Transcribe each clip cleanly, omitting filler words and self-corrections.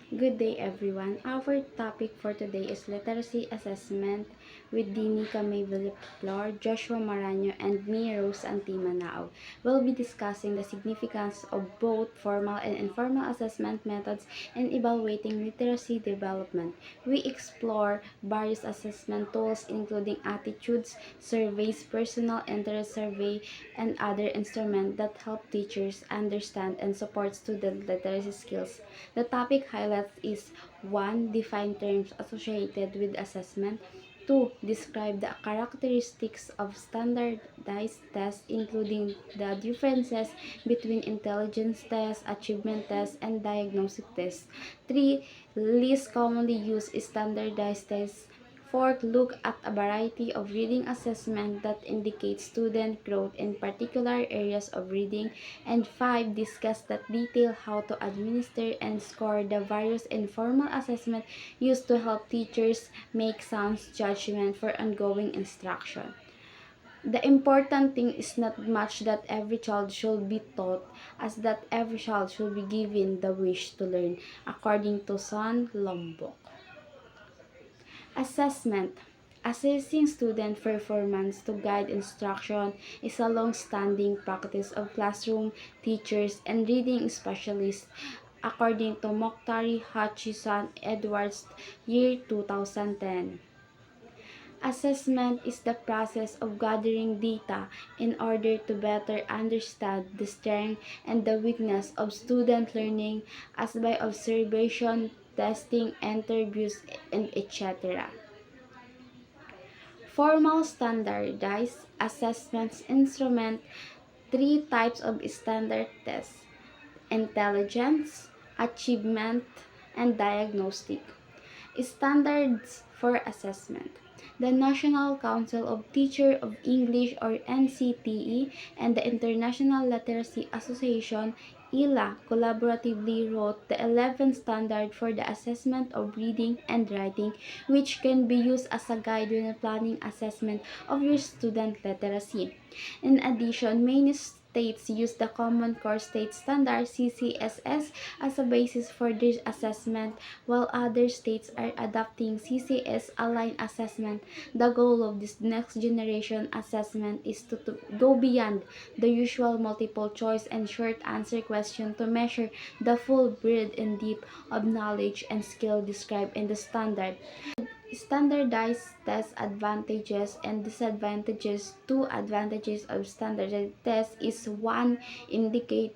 Good day, everyone. Our topic for today is literacy assessment with Dinica May Villaflor, Joshua Maranyo, and me, Rose Antimanao. We'll be discussing the significance of both formal and informal assessment methods in evaluating literacy development. We explore various assessment tools, including attitudes, surveys, personal interest survey, and other instruments that help teachers understand and support student literacy skills. The topic highlights is 1. Define terms associated with assessment. 2. Describe the characteristics of standardized tests, including the differences between intelligence tests, achievement tests, and diagnostic tests. 3. List commonly used standardized tests. 4. Look at a variety of reading assessment that indicate student growth in particular areas of reading. And 5. Discuss that detail how to administer and score the various informal assessment used to help teachers make sound judgment for ongoing instruction. The important thing is not much that every child should be taught, as that every child should be given the wish to learn, according to Son Lombok. Assessment. Assessing student performance to guide instruction is a long-standing practice of classroom teachers and reading specialists, according to Mokhtari Hutchison Edwards, year 2010. Assessment is the process of gathering data in order to better understand the strength and the weakness of student learning, as by observation, testing, interviews, and etc. Formal standardized assessments instrument three types of standard tests: intelligence, achievement, and diagnostic. Standards for assessment. The National Council of Teachers of English, or NCTE, and the International Literacy Association, ILA, collaboratively wrote the 11th standard for the assessment of reading and writing, which can be used as a guide when planning assessment of your student literacy. In addition, many states use the Common Core State Standard (CCSS) as a basis for their assessment, while other states are adopting CCS-aligned assessment. The goal of this next generation assessment is to go beyond the usual multiple choice and short answer question to measure the full breadth and depth of knowledge and skill described in the standard. Standardized test advantages and disadvantages. Two advantages of standardized tests is: 1. Indicate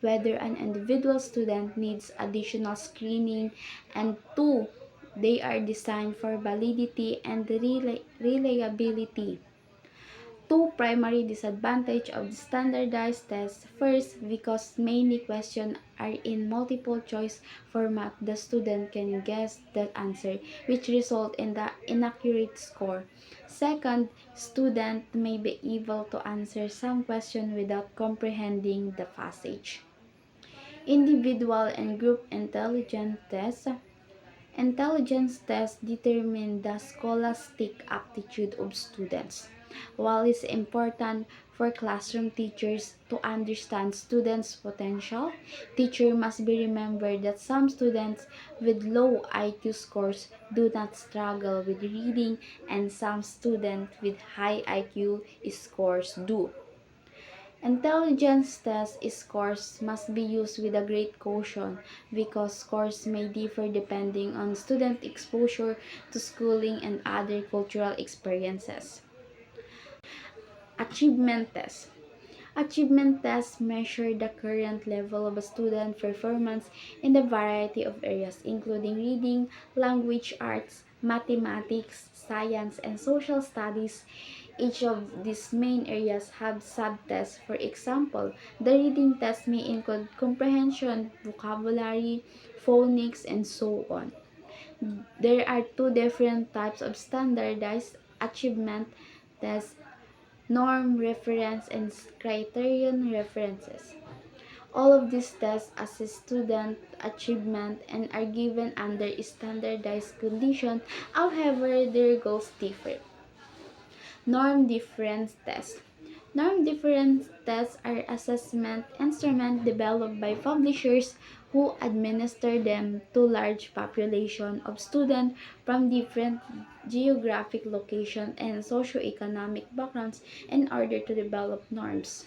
whether an individual student needs additional screening, and 2. They are designed for validity and reliability. Two primary disadvantages of the standardized tests. First, because many questions are in multiple choice format, the student can guess the answer, which result in the inaccurate score. Second, student may be able to answer some question without comprehending the passage. Individual and group intelligence tests. Intelligence tests determine the scholastic aptitude of students. While it's important for classroom teachers to understand students' potential, teacher must be remembered that some students with low IQ scores do not struggle with reading, and some students with high IQ scores do. Intelligence test scores must be used with a great caution, because scores may differ depending on student exposure to schooling and other cultural experiences. Achievement test. Achievement tests measure the current level of a student performance in a variety of areas, including reading, language arts, mathematics, science, and social studies. Each of these main areas have subtests. For example, the reading test may include comprehension, vocabulary, phonics, and so on. There are two different types of standardized achievement tests: norm reference and criterion references. All of these tests assess student achievement and are given under standardized conditions. However, their goals differ. Norm difference tests. Norm difference tests are assessment instruments developed by publishers who administer them to large population of students from different geographic locations and socioeconomic backgrounds in order to develop norms.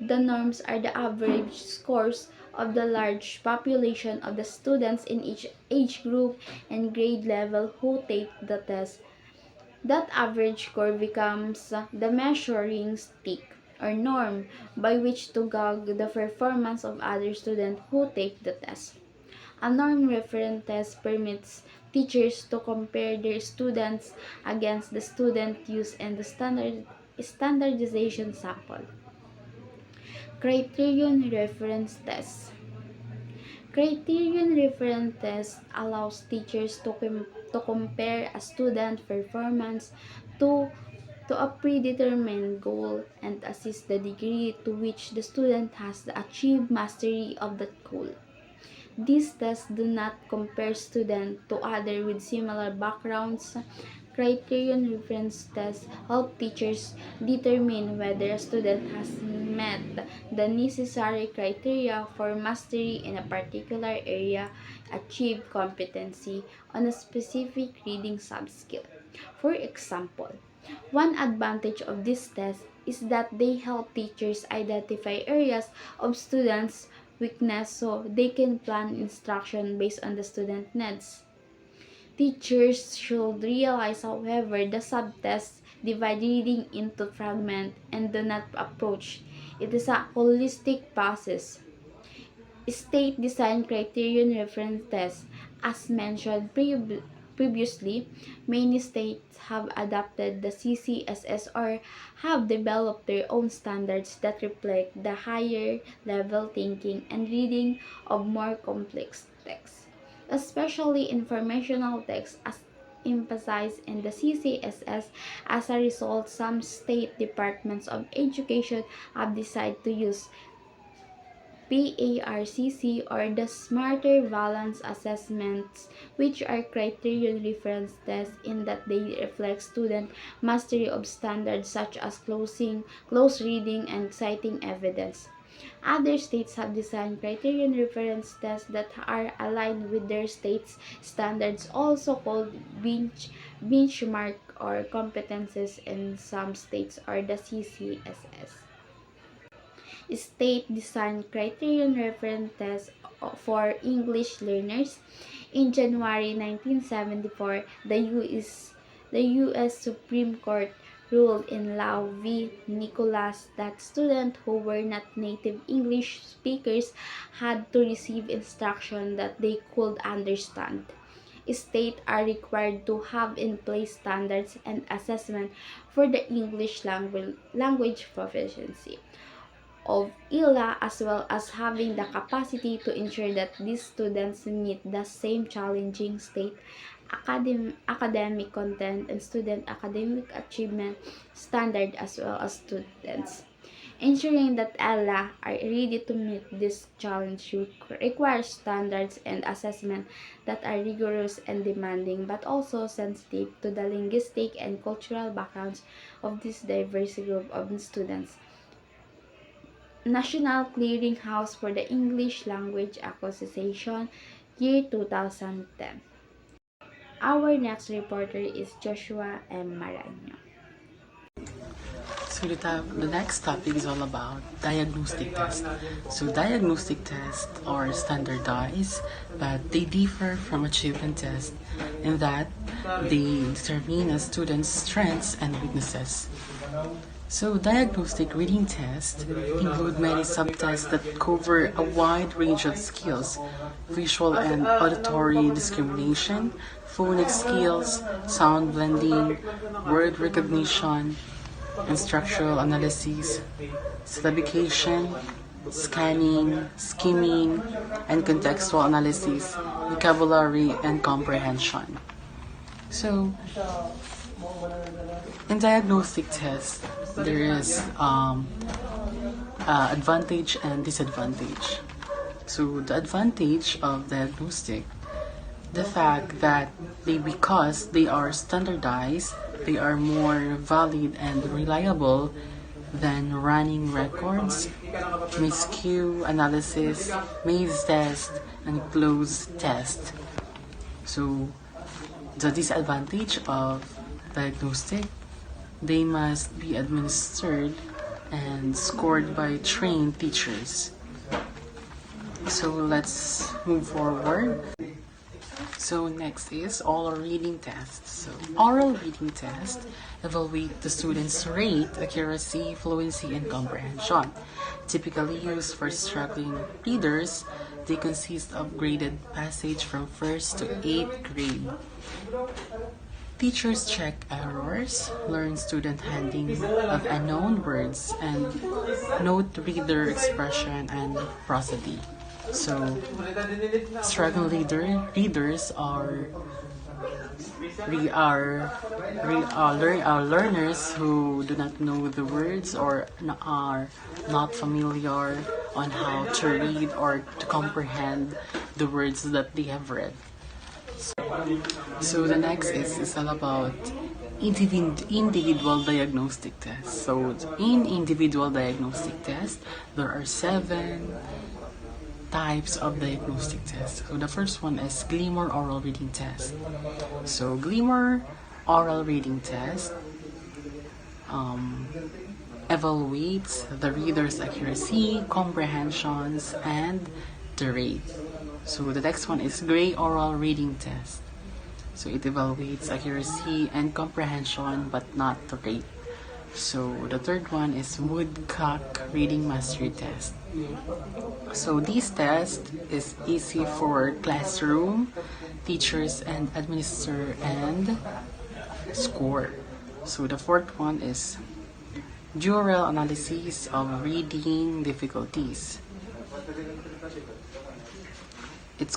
The norms are the average scores of the large population of the students in each age group and grade level who take the test. That average score becomes the measuring stick or norm by which to gauge the performance of other students who take the test. A norm reference test permits teachers to compare their students against the student used in the standardization sample. Criterion reference test. Criterion reference test allows teachers to compare a student's performance to a predetermined goal and assess the degree to which the student has achieved mastery of that goal. These tests do not compare students to others with similar backgrounds. Criterion reference tests help teachers determine whether a student has met the necessary criteria for mastery in a particular area, achieve competency on a specific reading subskill. For example, one advantage of this test is that they help teachers identify areas of students' weakness so they can plan instruction based on the student needs. Teachers should realize, however, the subtests divide reading into fragments and do not approach it is a holistic process. State design criterion reference tests. As mentioned previously, many states have adopted the CCSS or have developed their own standards that reflect the higher level thinking and reading of more complex texts, especially informational texts as emphasized in the CCSS. As a result, some state departments of education have decided to use PARCC or the Smarter Balance Assessments, which are criterion reference tests in that they reflect student mastery of standards such as close reading, and citing evidence. Other states have designed criterion reference tests that are aligned with their state's standards, also called benchmark or competences in some states or the CCSS. State Design Criterion Reference Test for English Learners. In January 1974, the U.S. Supreme Court ruled in Lau v. Nicholas that students who were not native English speakers had to receive instruction that they could understand. States are required to have in place standards and assessment for the English language proficiency of ILA, as well as having the capacity to ensure that these students meet the same challenging state academic content and student academic achievement standard as well as students. Ensuring that ELA are ready to meet this challenge requires standards and assessment that are rigorous and demanding, but also sensitive to the linguistic and cultural backgrounds of this diverse group of students. National Clearinghouse for the English Language Acquisition, year 2010. Our next reporter is Joshua M. Maraño. So the next topic is all about diagnostic tests. So diagnostic tests are standardized, but they differ from achievement tests in that they determine a student's strengths and weaknesses. So diagnostic reading tests include many subtests that cover a wide range of skills: visual and auditory discrimination, phonics skills, sound blending, word recognition, and structural analysis, syllabication, scanning, skimming, and contextual analysis, vocabulary, and comprehension. So, in diagnostic tests, there is advantage and disadvantage. So, the advantage of diagnostic, the fact that because they are standardized, they are more valid and reliable then running records, miscue analysis, maze test, and close test. So the disadvantage of diagnostic, they must be administered and scored by trained teachers. So let's move forward. So next is oral reading test. So oral reading test evaluate the student's rate, accuracy, fluency, and comprehension. Typically used for struggling readers, they consist of graded passage from 1st to 8th grade. Teachers check errors, learn student handling of unknown words, and note reader expression and prosody. So, struggling readers are learners who do not know the words or are not familiar on how to read or to comprehend the words that they have read. So the next is all about individual diagnostic test. So in individual diagnostic test, there are 7 types of diagnostic tests. So the first one is Glimmer Oral Reading Test. So Glimmer Oral Reading Test evaluates the reader's accuracy, comprehensions, and the rate. So the next one is Gray Oral Reading Test. So it evaluates accuracy and comprehension but not the rate. So the third one is Woodcock Reading Mastery Test. So this test is easy for classroom, teachers, and administer and score. So the fourth one is Dural Analysis of Reading Difficulties. It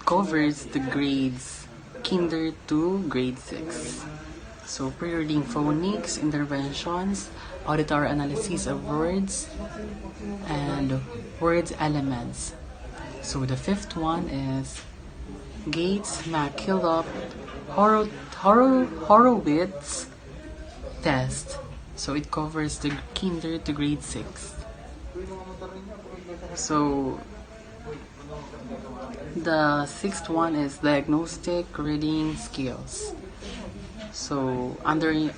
covers the grades kinder to grade 6. So pre-reading phonics, interventions, auditory analysis of words, and words elements. So the fifth one is Gates McKillop Horowitz test. So it covers the kinder to grade 6. So the sixth one is diagnostic reading skills. So under it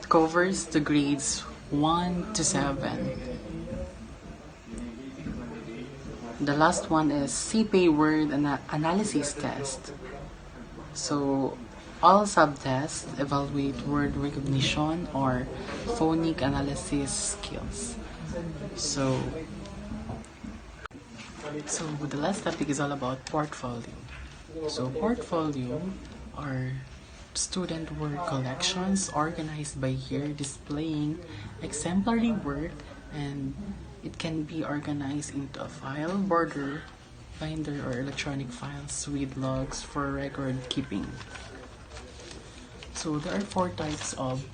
covers the grades 1 to 7. The last one is CPA word analysis test. So all subtests evaluate word recognition or phonic analysis skills. So the last topic is all about portfolio. So portfolio are student work collections organized by year displaying exemplary work, and it can be organized into a file, border, binder, or electronic files with logs for record keeping. So there are 4 types of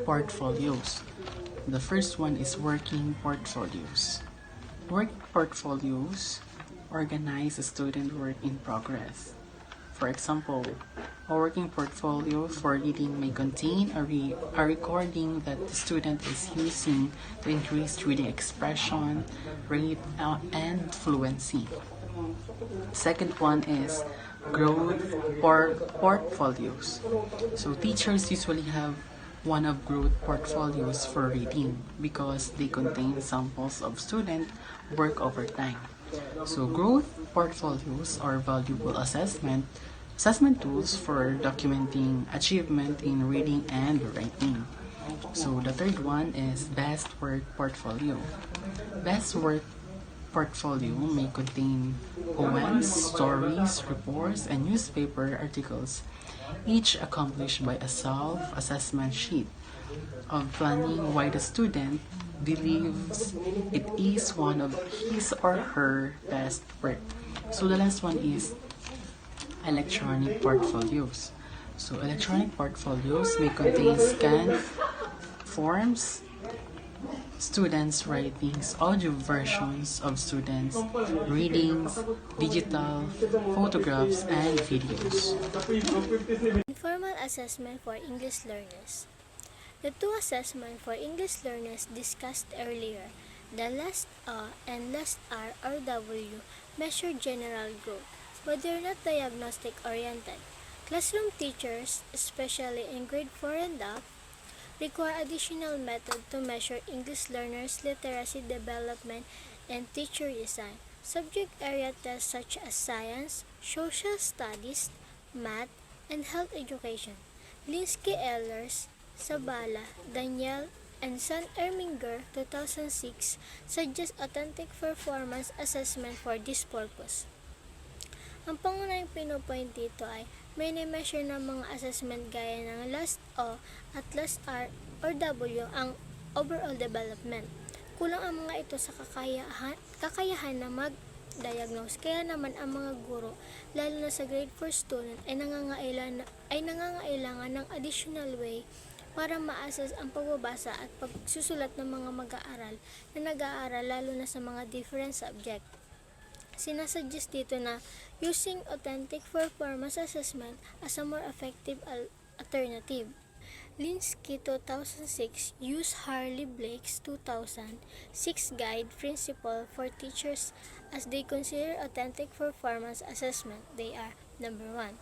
portfolios. The first one is working portfolios. Work portfolios organize a student work in progress. For example, a working portfolio for reading may contain a recording that the student is using to increase reading expression, rate, and fluency. Second one is growth portfolios. So teachers usually have one of growth portfolios for reading because they contain samples of student work over time. So growth portfolios are valuable assessment tools for documenting achievement in reading and writing. So the third one is best work portfolio. Best work portfolio may contain poems, stories, reports, and newspaper articles, each accomplished by a self-assessment sheet of planning why the student believes it is one of his or her best work. So the last one is electronic portfolios. So electronic portfolios may contain scanned forms, students' writings, audio versions of students' readings, digital photographs, and videos. Informal assessment for English learners. The two assessments for English learners discussed earlier, the LAST A and LAST R or W, measure general growth, but they are not diagnostic-oriented. Classroom teachers, especially in grade 4 and up, require additional method to measure English learners' literacy development and teacher design. Subject area tests such as science, social studies, math, and health education. Linsky Ehlers, Sabala, Daniel, and San Erminger 2006 suggest authentic performance assessment for this purpose. Ang pangunahing pinopoint dito ay may measure ng mga assessment gaya ng LAST O at LAST R or W ang overall development. Kulang ang mga ito sa kakayahan na mag-diagnose. Kaya naman ang mga guro, lalo na sa grade 4 student, ay nangangailangan ng additional way para ma-assess ang pagbabasa at pagsusulat ng mga mag-aaral na nag-aaral lalo na sa mga different subject. Sinasuggest dito na using authentic performance assessment as a more effective alternative. Linsky 2006 used Harley Blake's 2006 guide principle for teachers as they consider authentic performance assessment. They are: number 1.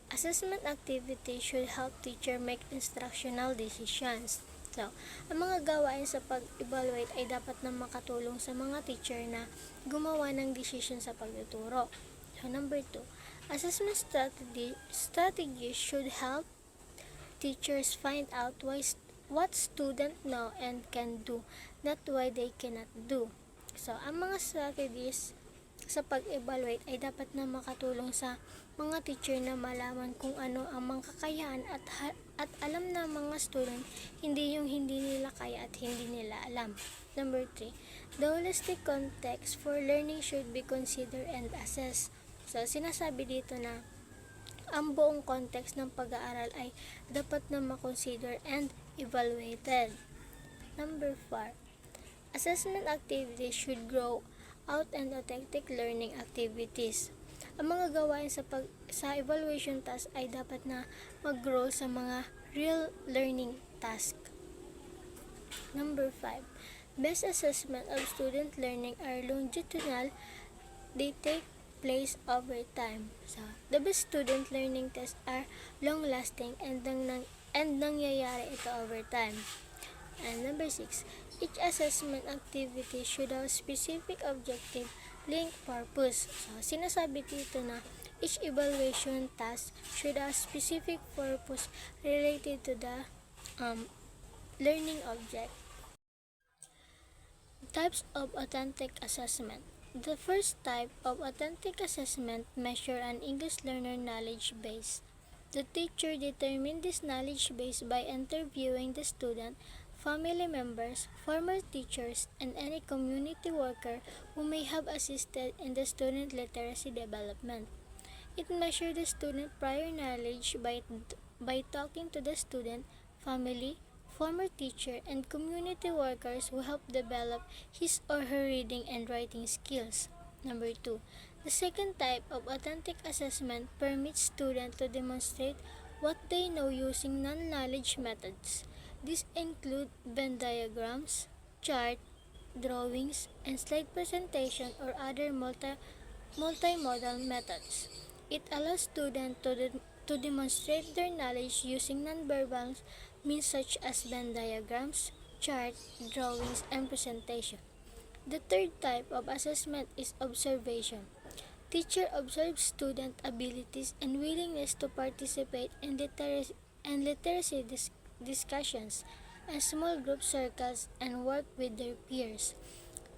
Assessment activity should help teacher make instructional decisions. So, ang mga gawain sa pag-evaluate ay dapat na makatulong sa mga teacher na gumawa ng decision sa pagtuturo. So, number 2. Assessment strategies should help teachers find out what students know and can do, not why they cannot do. So, ang mga strategies sa pag-evaluate ay dapat na makatulong sa mga teacher na malaman kung ano ang mga kakayahan at alam na mga student hindi yung hindi nila kaya at hindi nila alam. Number 3. The holistic context for learning should be considered and assessed. So, sinasabi dito na ang buong context ng pag-aaral ay dapat na makonsider and evaluated. Number 4. Assessment activities should grow out and authentic learning activities. Ang mga gawain sa evaluation task ay dapat na mag-grow sa mga real learning task. Number 5. Best assessment of student learning are longitudinal. They take place over time. So, the best student learning tests are long-lasting and nangyayari ito over time. And number 6, each assessment activity should have specific objective, link, purpose. So, sinasabi dito na each evaluation task should have specific purpose related to the learning object. Types of authentic assessment. The first type of authentic assessment measure an English learner knowledge base. The teacher determines this knowledge base by interviewing the student, family members, former teachers, and any community worker who may have assisted in the student literacy development. It measures the student prior knowledge by talking to the student, family, former teacher, and community workers who help develop his or her reading and writing skills. Number 2. The second type of authentic assessment permits students to demonstrate what they know using non-knowledge methods. These include Venn diagrams, chart, drawings, and slide presentation or other multimodal methods. It allows students to demonstrate their knowledge using nonverbal means such as Venn diagrams, chart, drawings, and presentation. The third type of assessment is observation. Teacher observes student abilities and willingness to participate in literacy discussions and small group circles and work with their peers.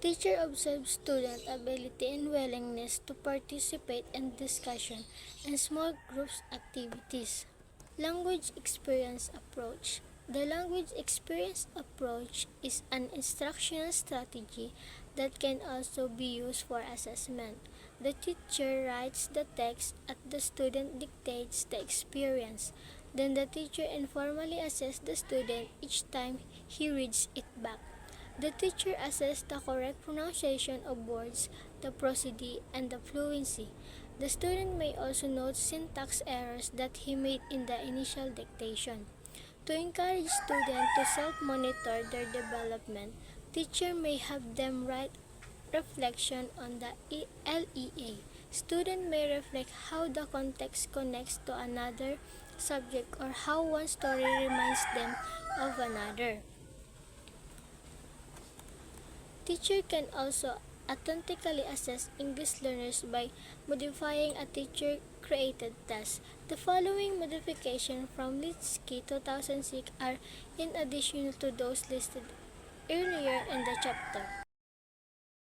Teacher observes student ability and willingness to participate in discussion and small groups activities. Language experience approach. The language experience approach is an instructional strategy that can also be used for assessment. The teacher writes the text and the student dictates the experience. Then the teacher informally assesses the student each time he reads it back. The teacher assesses the correct pronunciation of words, the prosody, and the fluency. The student may also note syntax errors that he made in the initial dictation. To encourage students to self-monitor their development, teacher may have them write reflection on the LEA. Student may reflect how the context connects to another subject or how one story reminds them of another. Teacher can also authentically assess English learners by modifying a teacher-created test. The following modifications from Litsky 2006 are in addition to those listed earlier in the chapter.